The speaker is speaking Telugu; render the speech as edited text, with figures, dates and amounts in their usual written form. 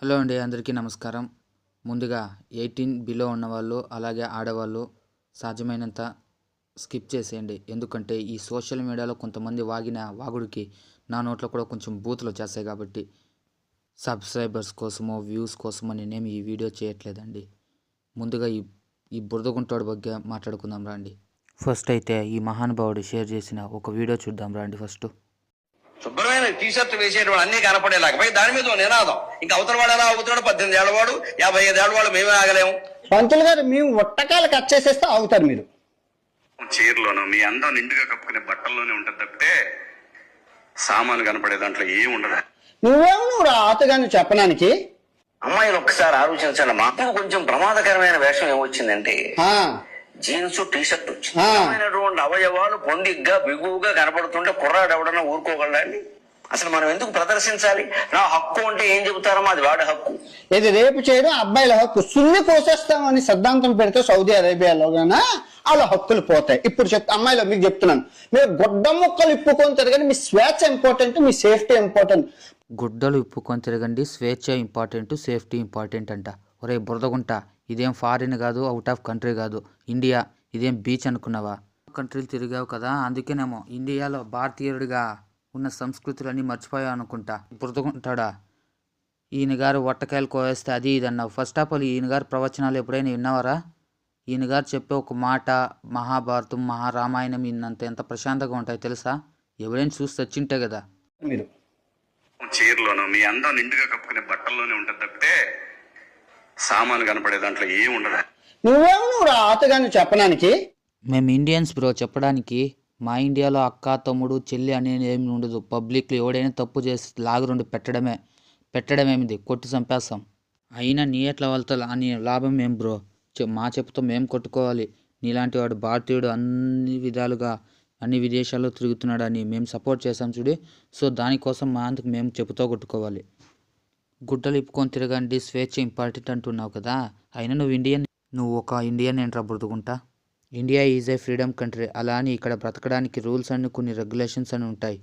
హలో అండి, అందరికీ నమస్కారం. ముందుగా 18 బిలో ఉన్నవాళ్ళు అలాగే ఆడవాళ్ళు సాధ్యమైనంత స్కిప్ చేసేయండి. ఎందుకంటే ఈ సోషల్ మీడియాలో కొంతమంది వాగిన వాగుడికి నా నోట్లో కూడా కొంచెం బూతులు వచ్చేస్తాయి. కాబట్టి సబ్స్క్రైబర్స్ కోసమో వ్యూస్ కోసమో నేనేమి ఈ వీడియో చేయట్లేదండి. ముందుగా ఈ బురదగుంటోడి ಬಗ್ಗೆ మాట్లాడుకుందాం రండి. ఫస్ట్ అయితే ఈ మహానుభావుడు షేర్ చేసిన ఒక వీడియో చూద్దాం రండి. ఫస్ట్ శుభ్రమైన టీషర్ట్ వేసేటువంటి అన్ని కనపడేలాగా దాని మీద నినాదం. ఇంకా అవతల వాడు ఎలా అవుతాడు? 18 ఏళ్ల వాడు, 55 ఏళ్ల వాడు, మేమే ఆగలేము. పంతులు గారు, మేము ఒట్టకాలు కట్ చేసేస్తే ఆగుతారు మీరు. చీరలోను మీ అందం నిండుగా కప్పుకునే బట్టల్లోనే ఉంటుంది తప్పితే సామాను కనపడే దాంట్లో ఏం ఉండదు. నువ్వు రాతగాని చెప్పడానికి. అమ్మాయిలు ఒక్కసారి ఆలోచించండి. మాకు కొంచెం ప్రమాదకరమైన వేషం ఏమొచ్చిందంటే జీన్స్ టీషర్ట్ వచ్చినటువంటి అవయవాలు పొందిగ్గా బిగువుగా కనపడుతుంటే కుర్రాడు ఎవడన్నా ఊరుకోగలండి? అసలు మనం ఎందుకు ప్రదర్శించాలి? నా హక్కు అంటే ఏం చెబుతారమ్మా, అది వాడి హక్కు. ఇది రేపు చేయడం అబ్బాయిల హక్కు. సున్ని పోసేస్తామని సిద్ధాంతం పెడితే సౌదీ అరేబియాలో గానా వాళ్ళ హక్కులు పోతాయి. ఇప్పుడు అమ్మాయిలో మీకు చెప్తున్నాను, మీరు గుడ్డ ముక్కలు ఇప్పుకొని తిరగండి. మీ స్వేచ్ఛ ఇంపార్టెంట్, మీ సేఫ్టీ ఇంపార్టెంట్. గుడ్డలు ఇప్పుకొని తిరగండి, స్వేచ్ఛ ఇంపార్టెంట్, సేఫ్టీ ఇంపార్టెంట్ అంట. ఒరే బురదగుంట, ఇదేం ఫారిన్ కాదు, అవుట్ ఆఫ్ కంట్రీ కాదు, ఇండియా. ఇదేం బీచ్ అనుకున్నావా? కంట్రీలు తిరిగావు కదా, అందుకేనేమో ఇండియాలో భారతీయుడిగా ఉన్న సంస్కృతులన్నీ మర్చిపోయావు అనుకుంటా. బురదగుంటాడా, ఈయన గారు వట్టకాయలు కోవేస్తే అది ఇది అన్నావు. ఫస్ట్ ఆఫ్ ఆల్ ఈయన గారు ప్రవచనాలు ఎప్పుడైనా విన్నావారా? ఈయన గారు చెప్పే ఒక మాట మహాభారతం, మహారామాయణం ఇన్నంత ఎంత ప్రశాంతంగా ఉంటాయి తెలుసా? ఎవరైనా చూసి తెచ్చింటే కదా. మీరు చీరలోను మీ అందం నిండుగా కప్పుకునే బట్టల్లోనే ఉంటుంది తప్పితే సామాను కనపడే దాంట్లో ఏం ఉండదు. నువ్వు రాతగాని చెప్పడానికి. మేము ఇండియన్స్ బ్రో. చెప్పడానికి మా ఇండియాలో అక్క తమ్ముడు చెల్లి అనేది ఏమి ఉండదు. పబ్లిక్లో ఎవడైనా తప్పు చేసి లాగరుండి పెట్టడమేమిది, కొట్టి చంపేస్తాం. అయినా నీ ఎట్లా వాళ్ళతో అని లాభం ఏం బ్రో? మా చెప్పుతో మేము కొట్టుకోవాలి. నీలాంటి వాడు భారతీయుడు అన్ని విధాలుగా అన్ని విదేశాల్లో తిరుగుతున్నాడు అని మేము సపోర్ట్ చేసాం చూడు. సో దానికోసం మా అందుకు మేము చెప్పుతో కొట్టుకోవాలి. గుడ్డలు ఇప్పుకొని తిరగండి, స్వేచ్ఛ ఇంపార్టెంట్ అంటున్నావు కదా. అయినా నువ్వు ఒక ఇండియన్ ఏంట్రా బురదగుంటా? India is a freedom country. అలా అని ఇక్కడ బ్రతకడానికి రూల్స్ అని కొన్ని రెగ్యులేషన్స్ అని ఉంటాయి.